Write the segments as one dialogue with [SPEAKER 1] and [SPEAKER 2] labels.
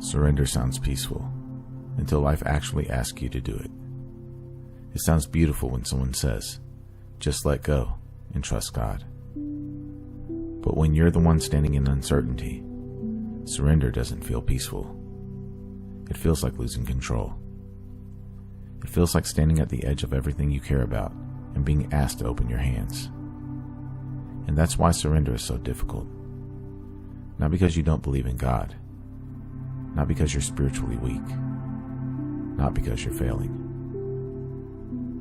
[SPEAKER 1] Surrender sounds peaceful until life actually asks you to do it. It sounds beautiful when someone says, just let go and trust God. But when you're the one standing in uncertainty, surrender doesn't feel peaceful. It feels like losing control. It feels like standing at the edge of everything you care about and being asked to open your hands. And that's why surrender is so difficult. Not because you don't believe in God. Not because you're spiritually weak. Not because you're failing.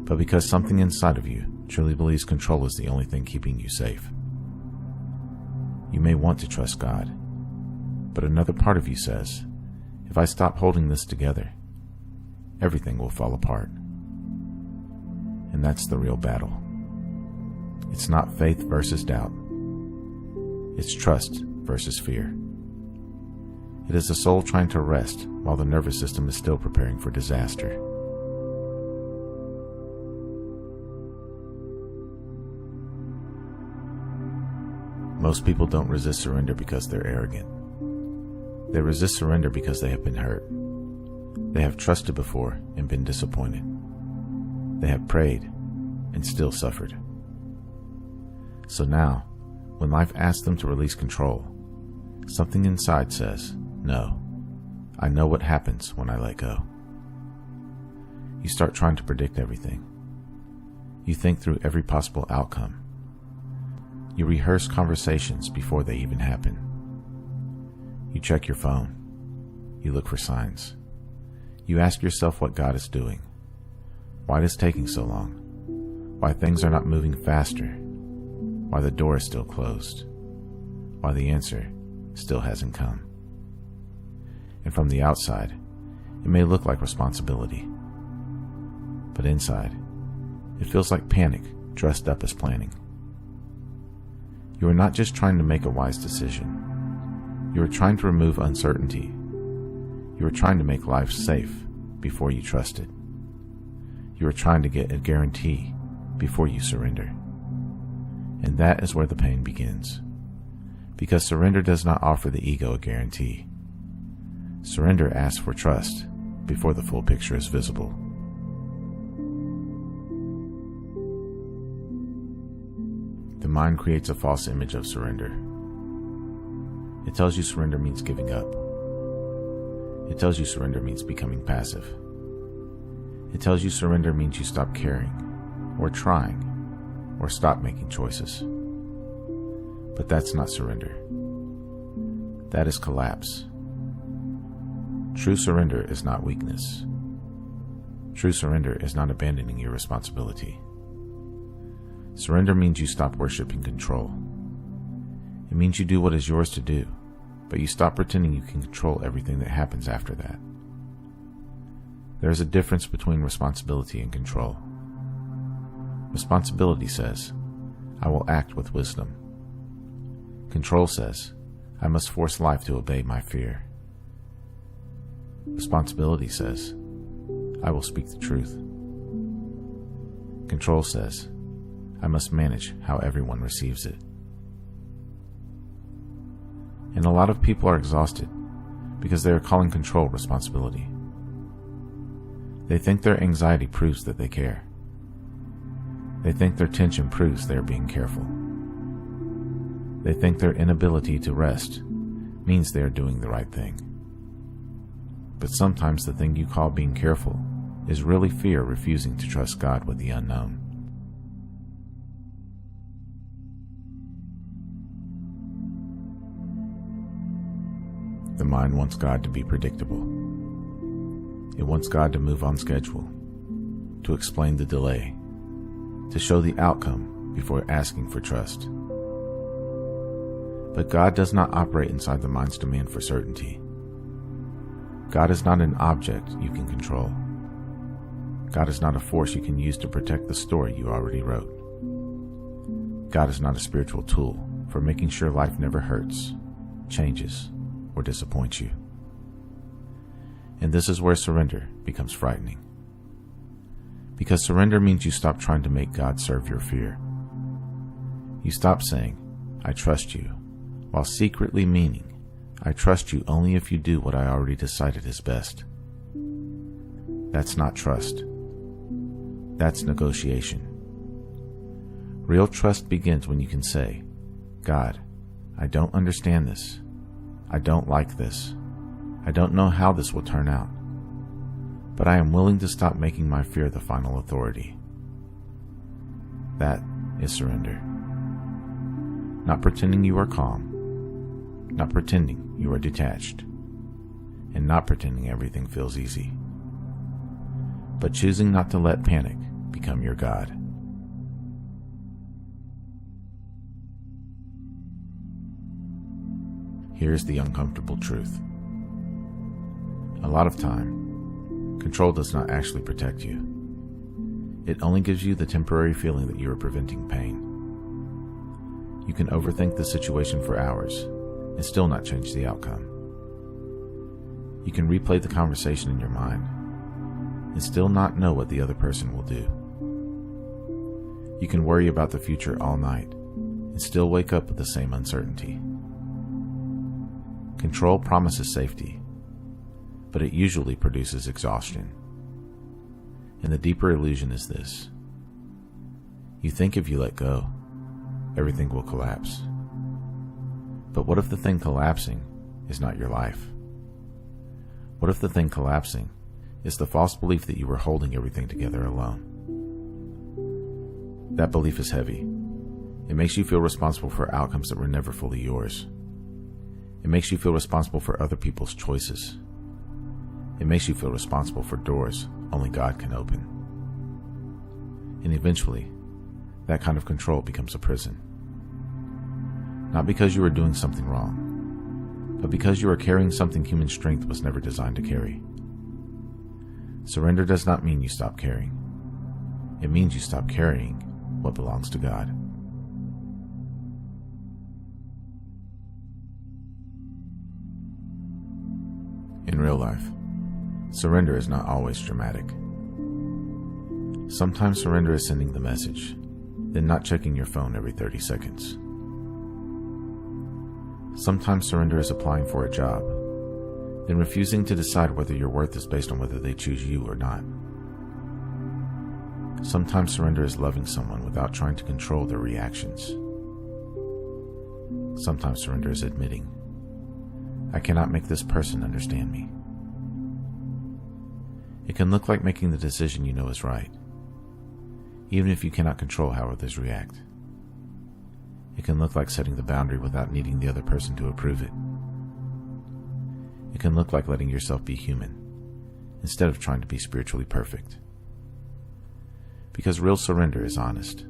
[SPEAKER 1] But because something inside of you truly believes control is the only thing keeping you safe. You may want to trust God, but another part of you says, if I stop holding this together, everything will fall apart. And that's the real battle. It's not faith versus doubt. It's trust versus fear. It is the soul trying to rest while the nervous system is still preparing for disaster. Most people don't resist surrender because they're arrogant. They resist surrender because they have been hurt. They have trusted before and been disappointed. They have prayed and still suffered. So now, when life asks them to release control, something inside says, no, I know what happens when I let go. You start trying to predict everything. You think through every possible outcome. You rehearse conversations before they even happen. You check your phone. You look for signs. You ask yourself what God is doing. Why it is taking so long. Why things are not moving faster. Why the door is still closed. Why the answer still hasn't come. And from the outside, it may look like responsibility. But inside, it feels like panic dressed up as planning. You are not just trying to make a wise decision. You are trying to remove uncertainty. You are trying to make life safe before you trust it. You are trying to get a guarantee before you surrender. And that is where the pain begins. Because surrender does not offer the ego a guarantee. Surrender asks for trust before the full picture is visible. The mind creates a false image of surrender. It tells you surrender means giving up. It tells you surrender means becoming passive. It tells you surrender means you stop caring, or trying, or stop making choices. But that's not surrender. That is collapse. True surrender is not weakness. True surrender is not abandoning your responsibility. Surrender means you stop worshiping control. It means you do what is yours to do, but you stop pretending you can control everything that happens after that. There is a difference between responsibility and control. Responsibility says, I will act with wisdom. Control says, I must force life to obey my fear. Responsibility says, I will speak the truth. Control says, I must manage how everyone receives it. And a lot of people are exhausted because they are calling control responsibility. They think their anxiety proves that they care. They think their tension proves they are being careful. They think their inability to rest means they are doing the right thing. But sometimes the thing you call being careful is really fear refusing to trust God with the unknown. The mind wants God to be predictable. It wants God to move on schedule, to explain the delay, to show the outcome before asking for trust. But God does not operate inside the mind's demand for certainty. God is not an object you can control. God is not a force you can use to protect the story you already wrote. God is not a spiritual tool for making sure life never hurts, changes, or disappoints you. And this is where surrender becomes frightening. Because surrender means you stop trying to make God serve your fear. You stop saying, I trust you, while secretly meaning, I trust you only if you do what I already decided is best. That's not trust. That's negotiation. Real trust begins when you can say, God, I don't understand this. I don't like this. I don't know how this will turn out. But I am willing to stop making my fear the final authority. That is surrender. Not pretending you are calm, not pretending you are detached, and not pretending everything feels easy, but choosing not to let panic become your God. Here's the uncomfortable truth. A lot of time, control does not actually protect you. It only gives you the temporary feeling that you are preventing pain. You can overthink the situation for hours and still not change the outcome. You can replay the conversation in your mind and still not know what the other person will do. You can worry about the future all night and still wake up with the same uncertainty. Control promises safety, but it usually produces exhaustion. And the deeper illusion is this. You think if you let go, everything will collapse. But what if the thing collapsing is not your life? What if the thing collapsing is the false belief that you were holding everything together alone? That belief is heavy. It makes you feel responsible for outcomes that were never fully yours. It makes you feel responsible for other people's choices. It makes you feel responsible for doors only God can open. And eventually, that kind of control becomes a prison. Not because you are doing something wrong, but because you are carrying something human strength was never designed to carry. Surrender does not mean you stop caring. It means you stop carrying what belongs to God. In real life, surrender is not always dramatic. Sometimes surrender is sending the message, then not checking your phone every 30 seconds. Sometimes surrender is applying for a job, then refusing to decide whether your worth is based on whether they choose you or not. Sometimes surrender is loving someone without trying to control their reactions. Sometimes surrender is admitting, I cannot make this person understand me. It can look like making the decision you know is right, even if you cannot control how others react. It can look like setting the boundary without needing the other person to approve it. It can look like letting yourself be human, instead of trying to be spiritually perfect. Because real surrender is honest.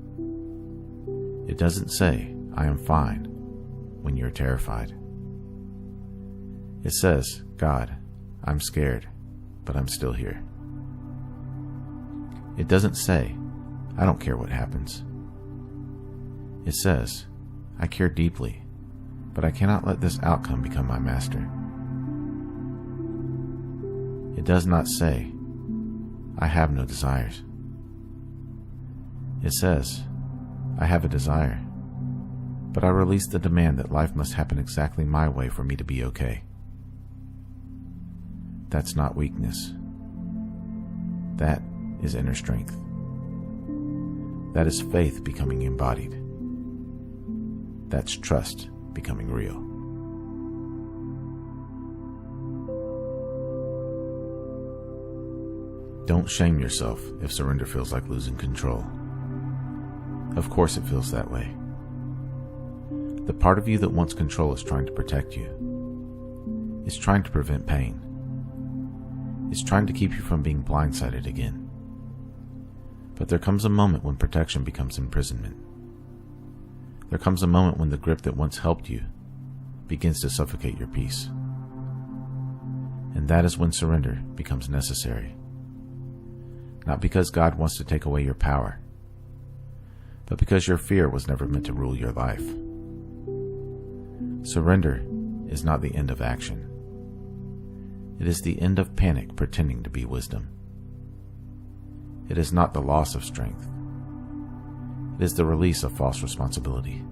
[SPEAKER 1] It doesn't say, I am fine, when you're terrified. It says, God, I'm scared, but I'm still here. It doesn't say, I don't care what happens. It says, I care deeply, but I cannot let this outcome become my master. It does not say, I have no desires. It says, I have a desire, but I release the demand that life must happen exactly my way for me to be okay. That's not weakness. That is inner strength. That is faith becoming embodied. That's trust becoming real. Don't shame yourself if surrender feels like losing control. Of course it feels that way. The part of you that wants control is trying to protect you. It's trying to prevent pain. It's trying to keep you from being blindsided again. But there comes a moment when protection becomes imprisonment. There comes a moment when the grip that once helped you begins to suffocate your peace. And that is when surrender becomes necessary. Not because God wants to take away your power, but because your fear was never meant to rule your life. Surrender is not the end of action. It is the end of panic pretending to be wisdom. It is not the loss of strength. It is the release of false responsibility.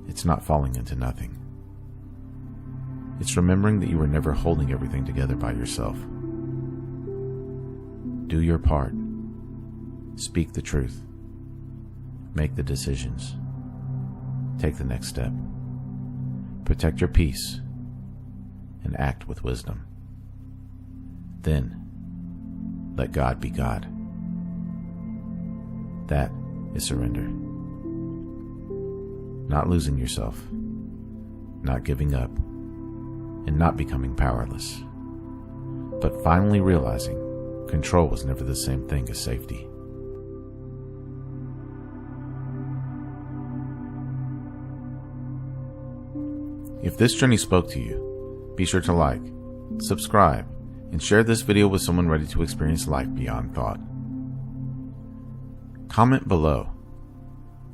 [SPEAKER 1] It's not falling into nothing. It's remembering that you were never holding everything together by yourself. Do your part. Speak the truth. Make the decisions. Take the next step. Protect your peace and act with wisdom. Then, let God be God. That is surrender. Not losing yourself, not giving up, and not becoming powerless, but finally realizing control was never the same thing as safety. If this journey spoke to you, be sure to like, subscribe, and share this video with someone ready to experience life beyond thought. Comment below.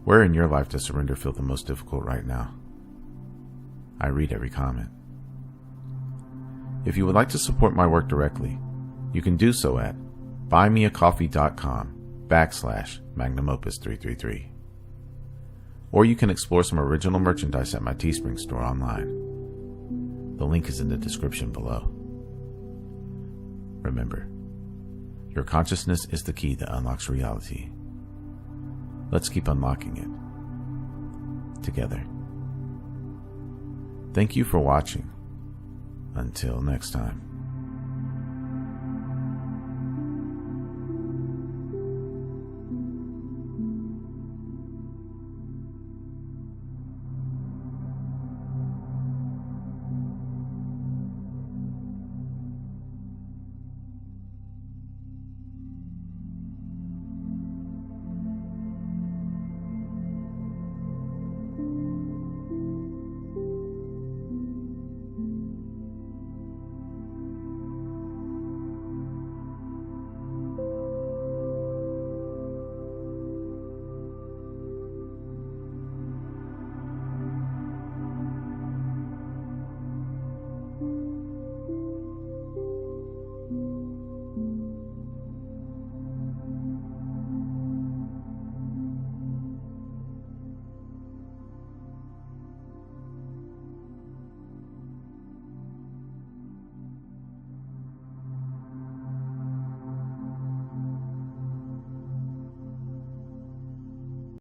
[SPEAKER 1] Where in your life does surrender feel the most difficult right now? I read every comment. If you would like to support my work directly, you can do so at buymeacoffee.com/magnumopus333. Or you can explore some original merchandise at my Teespring store online. The link is in the description below. Remember, your consciousness is the key that unlocks reality. Let's keep unlocking it together. Thank you for watching. Until next time.